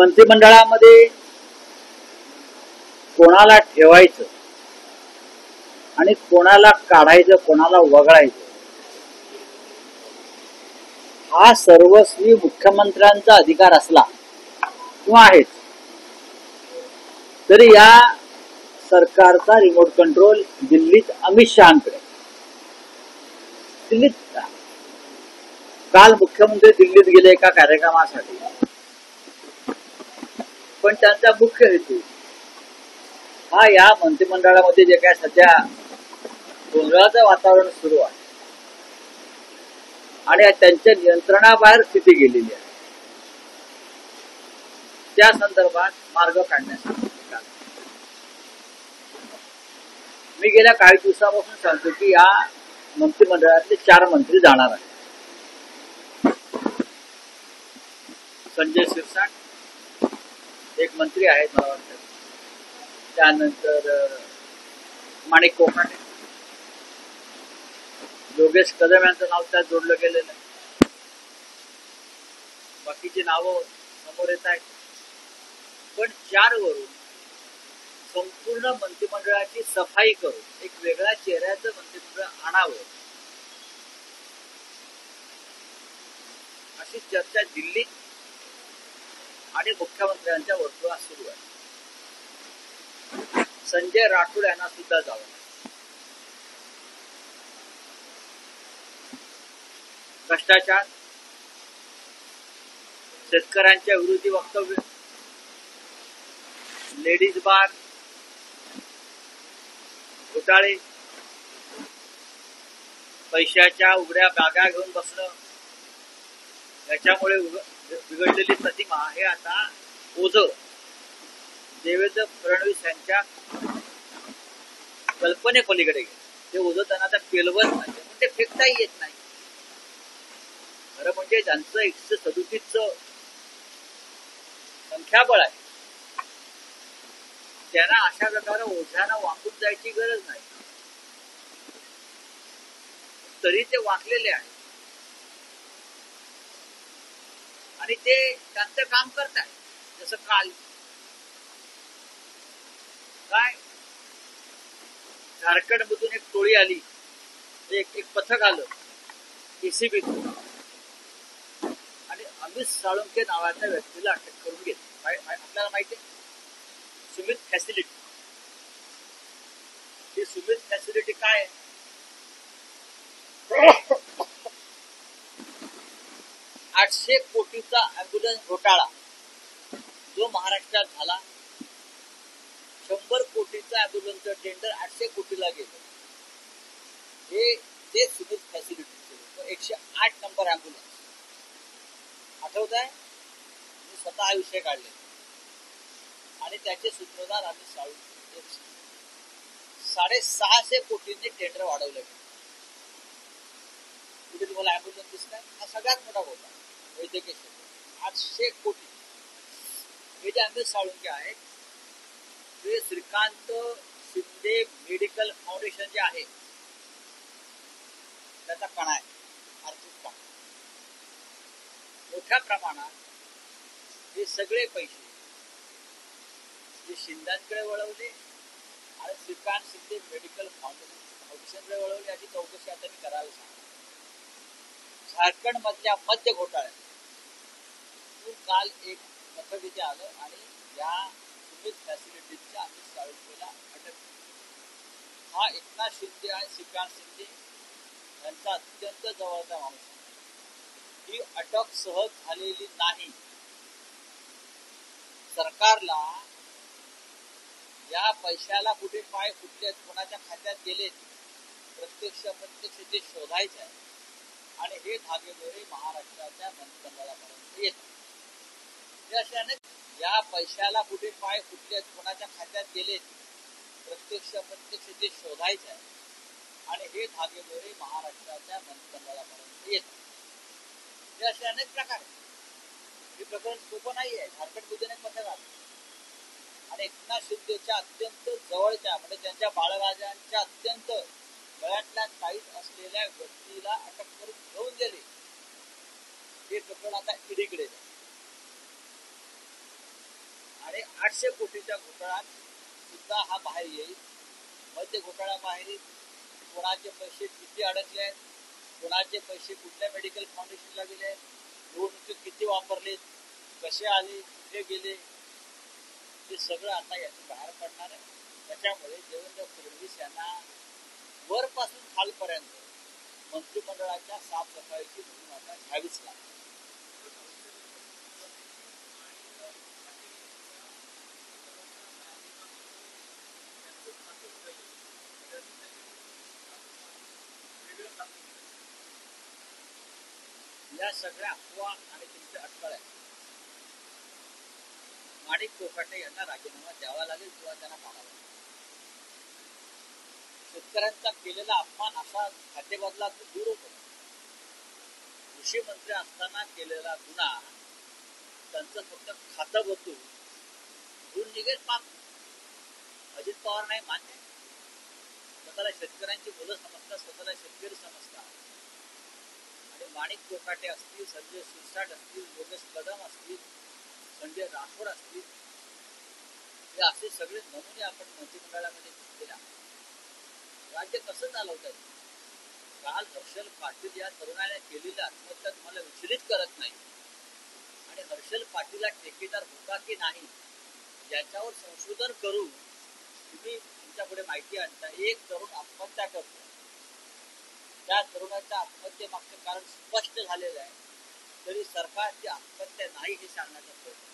मंत्रिमंडळामध्ये कोणाला ठेवायचं आणि कोणाला काढायचं, कोणाला वगळायचं, हा सर्वस्वी मुख्यमंत्र्यांचा अधिकार असला किंवा आहेच, तरी या सरकारचा रिमोट कंट्रोल दिल्लीत अमित शहांकडे. दिल्लीत काल मुख्यमंत्री दिल्लीत गेले एका कार्यक्रमासाठी, पण त्यांचा मुख्य हेतू हा या मंत्रिमंडळामध्ये जे काय सध्या गोंधळाचं वातावरण सुरू आहे आणि त्यांच्या नियंत्रणाबाहेर स्थिती गेलेली आहे, त्या संदर्भात मार्ग काढण्यासाठी मी गेल्या काही दिवसापासून सांगतो की या मंत्रिमंडळातले 4 मंत्री जाणार आहेत. संजय शिरसाट एक मंत्री आहेत मला वाटतं, त्यानंतर माणिक कोकाटे, योगेश कदम यांचं नाव त्यात जोडलं गेलेलं आहे. बाकीची नावं समोर येत आहेत, पण 4 वरून संपूर्ण मंत्रिमंडळाची सफाई करून एक वेगळ्या चेहऱ्याचं मंत्रिमंडळ आणावं अशी चर्चा दिल्लीत आणि मुख्यमंत्र्यांच्या वर्तुळात सुरू आहे. संजय राठोड यांना सुद्धा जावं. भ्रष्टाचार, शेतकऱ्यांच्या विरोधी वक्तव्य, लेडीज बार, घोटाळे, पैशाच्या उघड्या बॅगा घेऊन बसणं, याच्यामुळे बिघडलेली प्रतिमा हे आता ओझं देवेंद्र फडणवीस यांच्या कल्पनेपलीकडे गेले. ते ओझं त्यांना आता पेलवत नाही, पण ते फेकताही येत नाही. खरं म्हणजे ज्यांचं 137चं संख्याबळ आहे त्यांना अशा प्रकारे ओझ्यानं वाकून जायची गरज नाही, तरी ते वाकलेले आहेत आणि ते त्यांचं काम करतात. जसं काल काय झारखंड मधून एक टोळी आली, एक पथक आलं एसीबी आणि अमित साळुंखे नावाच्या व्यक्तीला अटक करून घेतली. आपल्याला माहिती आहे सुमित फॅसिलिटी. ही सुमित फॅसिलिटी काय आहे? 800 कोटीचा अँब्युलन्स घोटाळा जो महाराष्ट्रात झाला, 100 कोटीचा अँब्युलन्सचं टेंडर 800 कोटीला गेलं. हे ते सुमित फॅसिलिटी 108 नंबर अँब्युलन्स आठवत आहे. मी स्वतः हा विषय काढले आणि त्याचे सूत्रधार आम्ही 650 कोटींनी टेंडर वाढवलं गेलं. कुठे तुम्हाला अँब्युलन्स दिसताय? हा सगळ्यात मोठा घोटाळा वैद्यकीय क्षेत्र. 800 कोटी. हे जे अमित साळुंखे आहेत ते श्रीकांत शिंदे मेडिकल फाउंडेशन जे आहे त्याचा कणा आहे, आर्थिक कणा. मोठ्या प्रमाणात हे सगळे पैसे जे शिंदेकडे वळवले आणि श्रीकांत शिंदे मेडिकल फाउंडेशनकडे वळवले याची चौकशी आता मी करायला सांगितलं. झारखंड मधल्या मध्य घोटाळ्यात काल एक पथक इथे आलं आणि या सुमित फॅसिलिटीजच्या अमित साळुंखेला अटक केली. हा एकनाथ शिंदे आणि श्रीकांत शिंदे यांचा अत्यंत जवळचा माणूस आहे. ही अटक सहज झालेली नाही. सरकारला या पैशाला कुठे पाय फुटलेत, कोणाच्या खात्यात गेलेत, प्रत्यक्ष अप्रत्यक्ष ते शोधायचे आहे आणि हे धागेदोरे महाराष्ट्राच्या मंत्रिमंडळापर्यंत येतात. हे असे अनेक या पैशाला कुठे पाय फुटलेत, कोणाच्या खात्यात गेलेत, प्रत्यक्ष अप्रत्यक्ष ते शोधायचे आहे आणि हे धागेदोरे महाराष्ट्राच्या मंत्रिमंडळापर्यंत येतात. हे असे अनेक प्रकार. हे प्रकरण सोपं नाही आहे. झारखंडमधून एक पथक आलं आणि एकनाथ शिंदेच्या अत्यंत जवळच्या म्हणजे त्यांच्या बाळराजांच्या अत्यंत गळ्यातल्या टाईट असलेल्या व्यक्तीला अटक करून घेऊन गेले. हे प्रकरण आता ईडीकडे जाईल. आणि 800 कोटीच्या घोटाळ्यात सुद्धा हा बाहेर येईल. मध्य घोटाळा बाहेर, कोणाचे पैसे किती अडकले आहेत, कोणाचे पैसे कुठल्या मेडिकल फाउंडेशनला गेले, निवडणुकीत किती वापरले, कसे आले, कुठे गेले, हे सगळं आता यातून बाहेर पडणार आहे. त्याच्यामुळे देवेंद्र फडणवीस यांना वरपासून खालपर्यंत मंत्रिमंडळाच्या साफसफाईची मोहीम आता घ्यावीच लागते. या सगळ्या अफवा आणि तुमच्या अटकळ आहेत. माणिक कोकाटे यांना राजीनामा द्यावा लागेल किंवा त्यांना काढावा लागेल. शेतकऱ्यांचा केलेला अपमान असा खातेबदलातून दूर होतो. कृषी मंत्री असताना केलेला गुन्हा त्यांचं फक्त खातं बदलून दूर निघेल पाप. अजित पवार नाही मान्य. स्वतःला शेतकऱ्यांची मुलं समजतात, स्वतःला शेतकरी समजतात. आणि माणिक कोकाटे असतील, संजय शिरसाट असतील, योगेश कदम असतील, संजय राठोड असतील, हे असे सगळे नमुने आपण मंत्रिमंडळामध्ये घेतलेले आहोत. राज्य कसं चालवतात? काल हर्षल पाटील या तरुणाने केलेली आत्महत्या तुम्हाला विचलित करत नाही. आणि हर्षल पाटीलला ठेकेदार होता की नाही याच्यावर संशोधन करून तुम्ही तुमच्यापुढे माहिती आणता. एक तरुण आत्महत्या करतो, त्या तरुणाच्या आत्महत्येमागचं कारण स्पष्ट झालेलं आहे, तरी सरकारची आत्महत्या नाही हे सांगण्याचा प्रयत्न.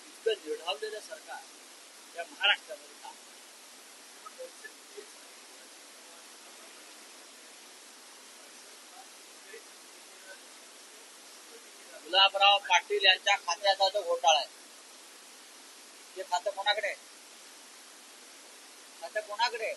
इतकं निर्ढावलेलं सरकार या महाराष्ट्रामध्ये काम. गुलाबराव पाटील यांच्या खात्याचा जो घोटाळा आहे, ते खातं कोणाकडे आहे? खातं कोणाकडे आहे?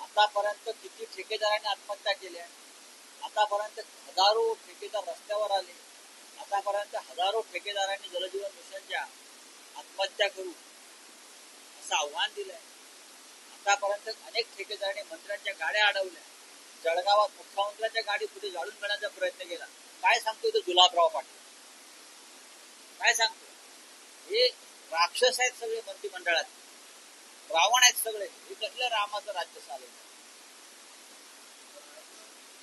आतापर्यंत किती ठेकेदारांनी आत्महत्या केल्या? आतापर्यंत हजारो ठेकेदार रस्त्यावर आले. आतापर्यंत हजारो ठेकेदारांनी जलजीवन मिशनच्या आत्महत्या करू असं आव्हान दिलंय. आतापर्यंत अनेक ठेकेदारांनी मंत्र्यांच्या गाड्या अडवल्या. जळगावात मुख्यमंत्र्यांच्या गाडी पुढे जाळून घेण्याचा प्रयत्न केला. काय सांगतोय तो गुलाबराव पाटील? काय सांगतो? हे राक्षस आहेत सगळे मंत्रिमंडळात, रावण आहेत सगळे. हे कसलं रामाचं राज्य चालवलं?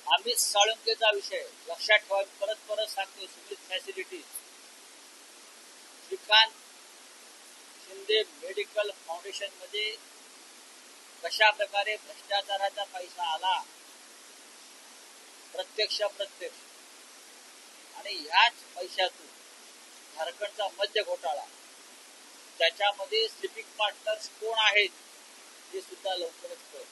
अमित साळुंकेचा विषय लक्षात ठेवा. परत परत सांगतो. Sumit facilities, Shrikant Shinde medical foundation मध्ये कशा प्रकारे भ्रष्टाचाराचा पैसा आला, प्रत्यक्ष अप्रत्यक्ष. आणि याच पैशातून झारखंडचा मध्य घोटाळा, त्याच्यामध्ये स्लिपिंग पार्टनर्स कोण आहेत हे सुद्धा लवकरच कळेल.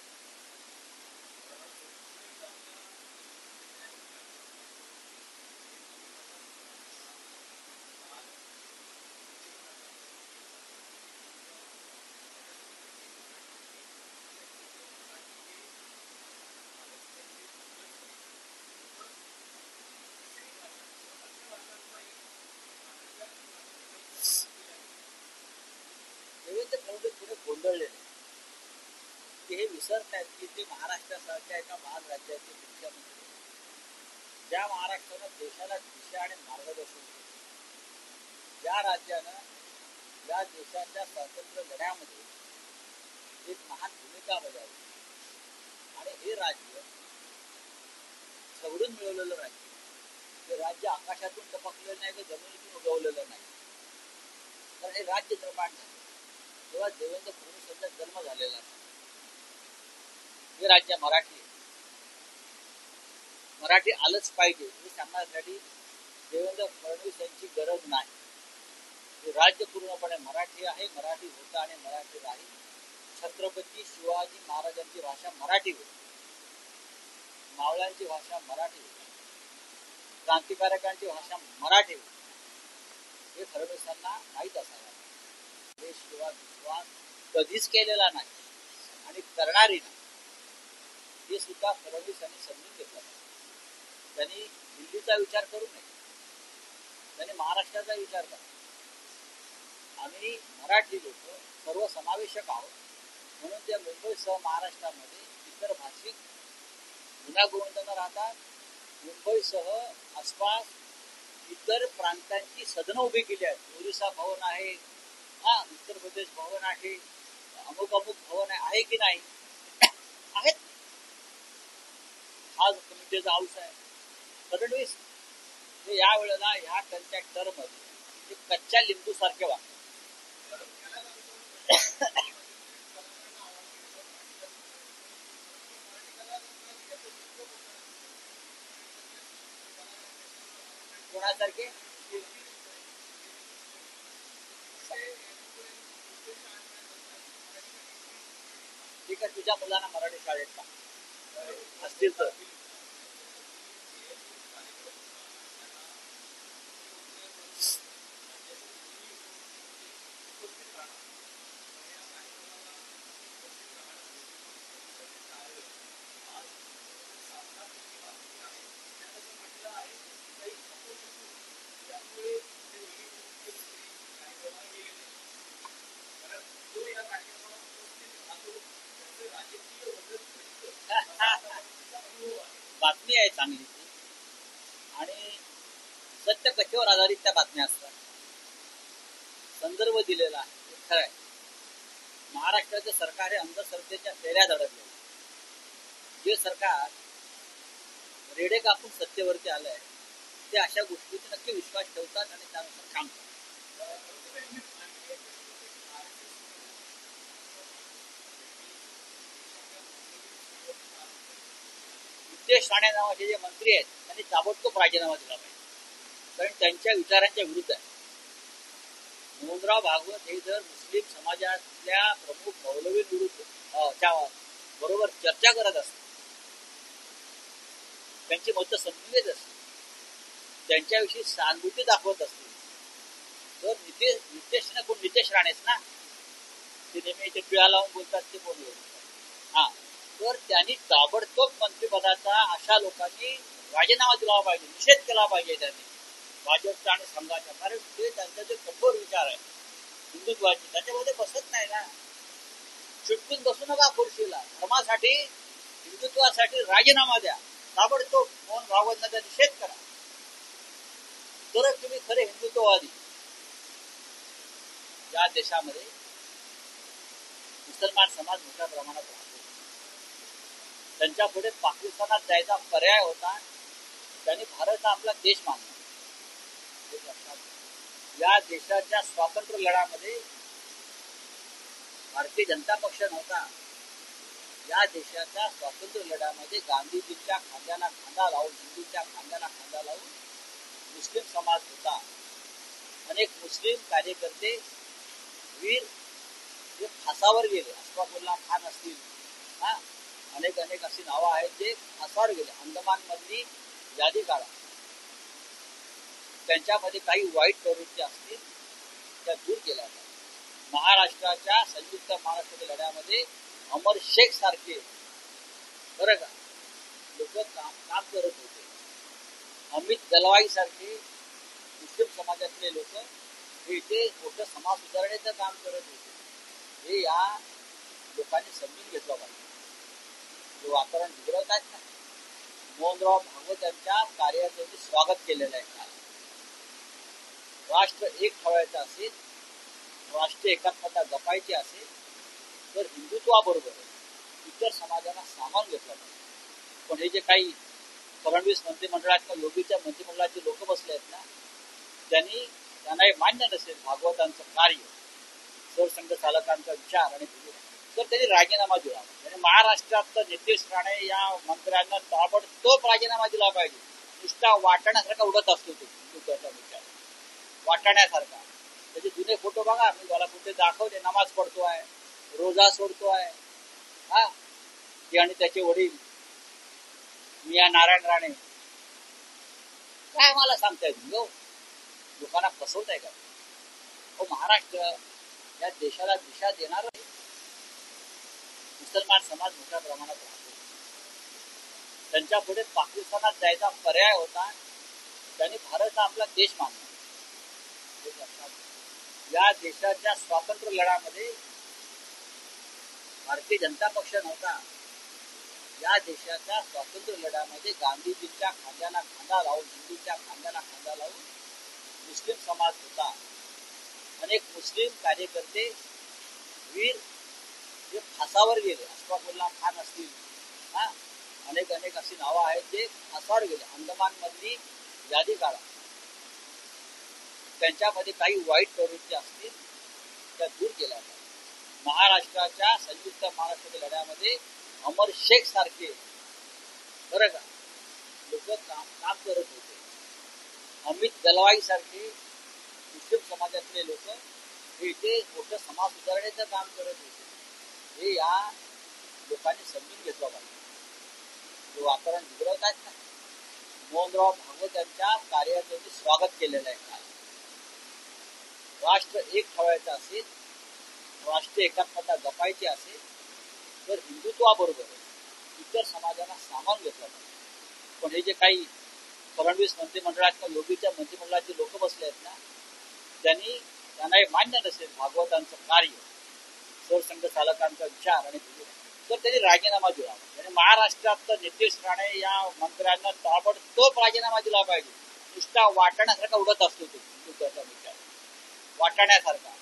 देवेंद्र फडणवीस पुढे गोंधळलेले की हे विसरत आहेत की ते महाराष्ट्रासारख्या एका महान राज्याचे मुख्यमंत्री, ज्या महाराष्ट्रानं देशाला दिशा आणि मार्गदर्शन केलं, ज्या राज्यानं या देशाच्या स्वातंत्र्य लढ्यामध्ये एक महान भूमिका बजावली. आणि हे राज्य सवरून मिळवलेलं राज्य, हे राज्य आकाशातून टपकलेलं नाही, जमिनीतून उगवलेलं नाही. तर हे राज्य निर्माण झालं तेव्हा देवेंद्र फडणवीस यांचा जन्म झालेला आहे. हे राज्य मराठी आहे, मराठी आलंच पाहिजे हे सांगण्यासाठी देवेंद्र फडणवीस यांची गरज नाही. हे राज्य पूर्णपणे मराठी आहे, मराठी होतं आणि मराठी राहील. छत्रपती शिवाजी महाराजांची भाषा मराठी होती, मावळ्यांची भाषा मराठी होती, क्रांतिकारकांची भाषा मराठी होती. हे फडणवीसांना माहीत असायला. देशशिवाय विश्वास कधीच केलेला नाही आणि करणारी नाही. हे सुद्धा फडणवीस यांनी समजून घेतलं. त्यांनी दिल्लीचा विचार करू नये, त्यांनी महाराष्ट्राचा विचार करा. आम्ही मराठी लोक सर्वसमावेशक आहोत, म्हणून त्या मुंबईसह महाराष्ट्रामध्ये इतर भाषिक गुण्यागोविंदांना राहतात. मुंबईसह आसपास इतर प्रांतांची सदनं उभी केली आहेत. ओरिसा भवन आहे, हा उत्तर प्रदेश भवन आहे, अमुक अमुक भवन आहे की नाही? आहेत. हा कमिटीचा हाऊस आहे. फडणवीस हे या वेळेला ह्या त्यांच्या टर्म मध्ये कच्च्या लिंबू सारखे वागतात. कोणासारखे? ठीक आहे, तुझ्या मुलांना मराठी शाळेत का असतील तर बातमी आहे चांगली आणि सत्य कथेवर आधारित त्या बातम्या असतात. संदर्भ दिलेला आहे, खरं आहे. महाराष्ट्राचे सरकार हे अंधश्रद्धेच्या फेऱ्या धडकले. जे सरकार रेडे कापून सत्तेवरती आलंय ते अशा गोष्टीचा नक्की विश्वास ठेवतात आणि त्यानुसार काम करतात. नितेश राणे नावाचे जे मंत्री आहेत त्यांनी ताबडतोब राजीनामा दिला पाहिजे, कारण त्यांच्या विचारांच्या विरुद्ध आहे. मोहनराव भागवत हे जर मुस्लिम समाजातल्या प्रमुख मौलवींविरुद्ध बरोबर चर्चा करत असतात, त्यांची मतं समजून घेत असतील, त्यांच्याविषयी सहानुभूती दाखवत असतील, तर नितेश राणेच ना, ते नेहमी ते पिळा लावून बोलतात ते कोण हा, तर त्यांनी ताबडतोब मंत्रिपदाचा अशा लोकांनी राजीनामा दिला पाहिजे, निषेध केला पाहिजे त्यांनी भाजपचा आणि संघाचा. कारण ते त्यांचा जे कठोर विचार आहे हिंदुत्वाचे त्याच्यामध्ये बसत नाही ना. चिटकून बसू नका खुर्शीला. धर्मासाठी हिंदुत्वासाठी राजीनामा द्या, ताबडतोब मोहन भागवतांचा निषेध करा, तरच तुम्ही खरे हिंदुत्ववादी. या देशामध्ये मुसलमान समाज मोठ्या प्रमाणात राहतो. त्यांच्या पुढे पाकिस्तानात जायचा पर्याय होता, त्यांनी भारत हा आपला देश मानला. या देशाच्या स्वातंत्र्य लढ्यामध्ये भारतीय जनता पक्ष नव्हता. या देशाच्या स्वातंत्र्य लढ्यामध्ये गांधीजींच्या खांद्याला खांदा लावून, हिंदूंच्या खांद्याला खांदा लावून मुस्लिम समाज होता. अनेक मुस्लिम कार्यकर्ते वीर जे फासावर गेले, अशफाकुल्ला खान असतील, हा अनेक अशी नावं आहेत जे फासावर गेले. अंदमान मधली यादी काढा, त्यांच्यामध्ये काही वाईट प्रवृत्ती असतील त्या दूर केल्या जातात. महाराष्ट्राच्या संयुक्त महाराष्ट्राच्या लढ्यामध्ये अमर शेख सारखे बरं का लोक काम करत होते. अमित दलवाई सारखे मुस्लिम समाजातले लोक हे इथे मोठं समाज सुधारण्याचं काम करत होते. हे या लोकांनी समजून घेतलं पाहिजे. जे वातावरण बिघडत आहेत ना, मोहनराव भागवत यांच्या कार्याचं स्वागत केलेलं आहे. राष्ट्र एक ठेवायचं असेल, राष्ट्रीय एकात्मता जपायची असेल तर हिंदुत्वाबरोबर इतर समाजांना सामावून घेतलं पाहिजे. पण हे जे काही फडणवीस मंत्रिमंडळात किंवा योगीच्या मंत्रिमंडळाचे लोक बसले आहेत ना, त्यांना हे मान्य नसेल भागवतांचं कार्य, सरसंघ चालकांचा विचार आणि तर त्यांनी राजीनामा दिला. आणि महाराष्ट्रात नितेश राणे या मंत्र्यांना ताबडतोब राजीनामा दिला पाहिजे. नुसता वाटण्यासारखा उडत असतो तो हिंदुत्वाचा विचार, वाटाण्यासारखा. त्याचे जुने फोटो बघा, मी मला कुठे दाखवले, नमाज पडतो आहे, रोजा सोडतो आहे, हा ते आणि त्याचे वडील मिया नारायण राणे. काय मला सांगताय तुम्ही? लोकांना फसवताय का? हो, महाराष्ट्र या देशाला दिशा देणार आहे. मुसलमान समाज मोठ्या प्रमाणात राहतो. त्यांच्या पुढे पाकिस्तानात जायचा पर्याय होता, त्यांनी भारत हा आपला देश मानला. या देशाच्या स्वातंत्र्य लढ्यामध्ये भारतीय जनता पक्ष नव्हता. या देशाच्या स्वातंत्र्य लढ्यामध्ये गांधीजींच्या खांद्याला खांदा लावून, हिंदूंच्या खांद्याला खांदा लावून मुस्लिम समाज होता, अनेक मुस्लिम कार्यकर्ते वीर जे फासावर गेले, अशफाकुल्ला खान असतील, हा अनेक अनेक अशी नावं आहेत जे फासावर गेले. अंदमान मधली यादी काढा, त्यांच्यामध्ये काही वाईट प्रवृत्ती असतील त्या दूर केल्या जातात. महाराष्ट्राच्या संयुक्त महाराष्ट्राच्या लढ्यामध्ये अमर शेख सारखे बरं का लोक काम करत होते. अमित दलवाई सारखे मुस्लिम समाजातले लोक हे इथे मोठं समाज सुधारण्याचं काम करत होते. हे या लोकांनी समजून घेतलं पाहिजे. जे वातावरण बिघडवत आहेत ना, मोहनराव भागवत यांच्या कार्याचं स्वागत केलेलं आहे. काल राष्ट्र एक ठेवायचं असेल, राष्ट्रीय एकात्मता जपायची असेल तर हिंदुत्वाबरोबर इतर समाजांना सामावून घेतलं पाहिजे. पण हे जे काही फडणवीस मंत्रिमंडळात किंवा योगीच्या मंत्रिमंडळाचे लोक बसले आहेत ना, त्यांना हे मान्य नसेल भागवतांचं कार्य, सरसंघ चालकांचा विचार आणि तर त्यांनी राजीनामा दिला. म्हणजे महाराष्ट्रात नितेश राणे या मंत्र्यांना ताबडतोब राजीनामा दिला पाहिजे. नुसता वाटाण्यासारखा उडत असतो तो हिंदुत्वाचा विचार, वाटाण्यासारखा.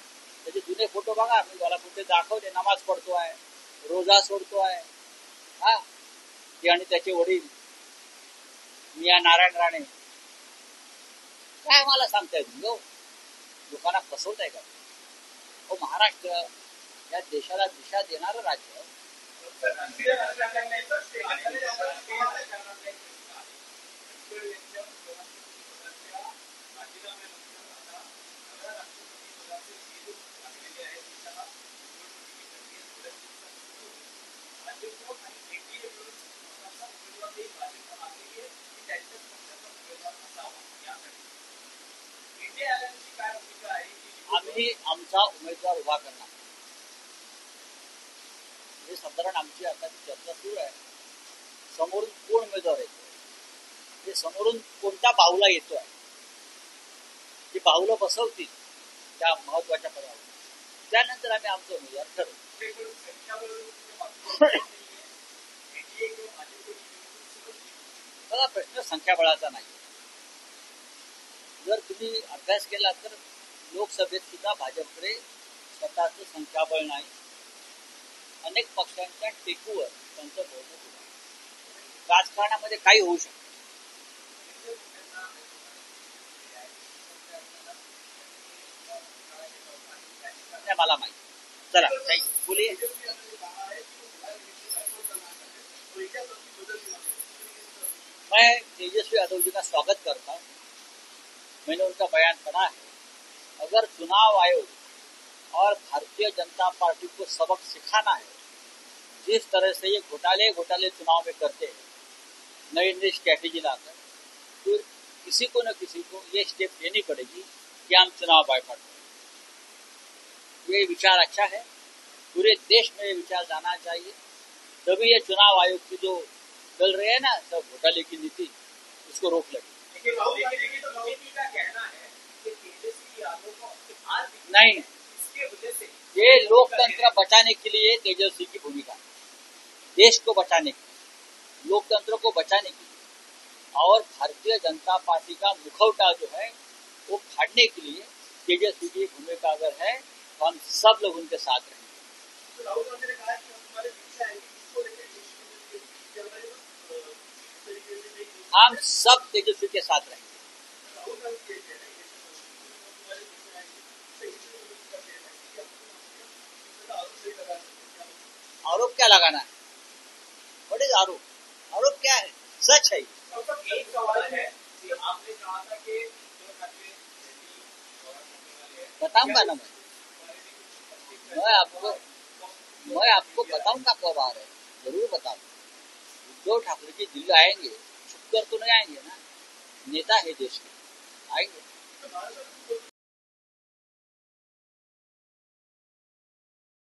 त्याचे जुने फोटो बघा, मी मला कुठे दाखवले, नमाज पडतोय, रोजा सोडतोय, हा ते आणि त्याचे वडील मिया नारायण राणे. काय मला सांगताय तुम्ही? लोकांना फसवताय का? महाराष्ट्र या देशाला दिशा देणारं राज्य. आम्ही आमचा उमेदवार उभा करणार. हे साधारण आमची आता चर्चा सुरू आहे. समोरून कोण उमेदवार येतो, हे समोरून कोणत्या बाहुला येतोय, जी बाहुलं बसवतील त्या महत्वाच्या पदावर, त्यानंतर आम्ही आमचा उमेदवार ठरवू. बघा, प्रश्न संख्याबळाचा नाही. जर तुम्ही अभ्यास केला तर लोकसभेत सुद्धा भाजपकडे स्वतःचं संख्याबळ नाही. अनेक पक्षांच्या टेकूवर त्यांचं बहुमत होतं. राजकारणामध्ये काही होऊ शकतं. मला माहिती. चला बोलिए. मैं तेजस्वी यादव जी का स्वागत करता हूँ. मैंने उनका बयान पढ़ा है. अगर चुनाव आयोग और भारतीय जनता पार्टी को सबक सिखाना है, जिस तरह से ये घोटाले चुनाव में करते हैं, नई स्ट्रैटेजी लाकर, तो किसी को न किसी को ये स्टेप लेनी पड़ेगी कि हम चुनाव बायकॉट करें. ये विचार अच्छा है, पूरे देश में ये विचार जाना चाहिए. तभी ये चुनाव आयोग की जो चल रहे हैं ना सब घोटाले की नीति, उसको रोक लगे. नहीं, ये लोकतंत्र बचाने के लिए तेजस्वी की भूमिका, देश को बचाने की, लोकतंत्र को बचाने की, और भारतीय जनता पार्टी का मुखौटा जो है वो फाड़ने के लिए तेजस्वी की भूमिका अगर है तो हम सब लोग उनके साथ रहेंगे. हम सब तेजस्वी के साथ रहेंगे. आरोप क्या लगाना है? व्हाट इज आरोप? आरोप क्या है? सच है. एक सवाल है कि आपने कहा था कि बताऊंगा ना मैं आपको बताऊंगा कब आ रहे हैं, जरूर बताऊंगा. उद्धव ठाकरे जी दिल्ली आएंगे, छुपकर तो नहीं आएंगे ना, नेता है देश के, आएंगे.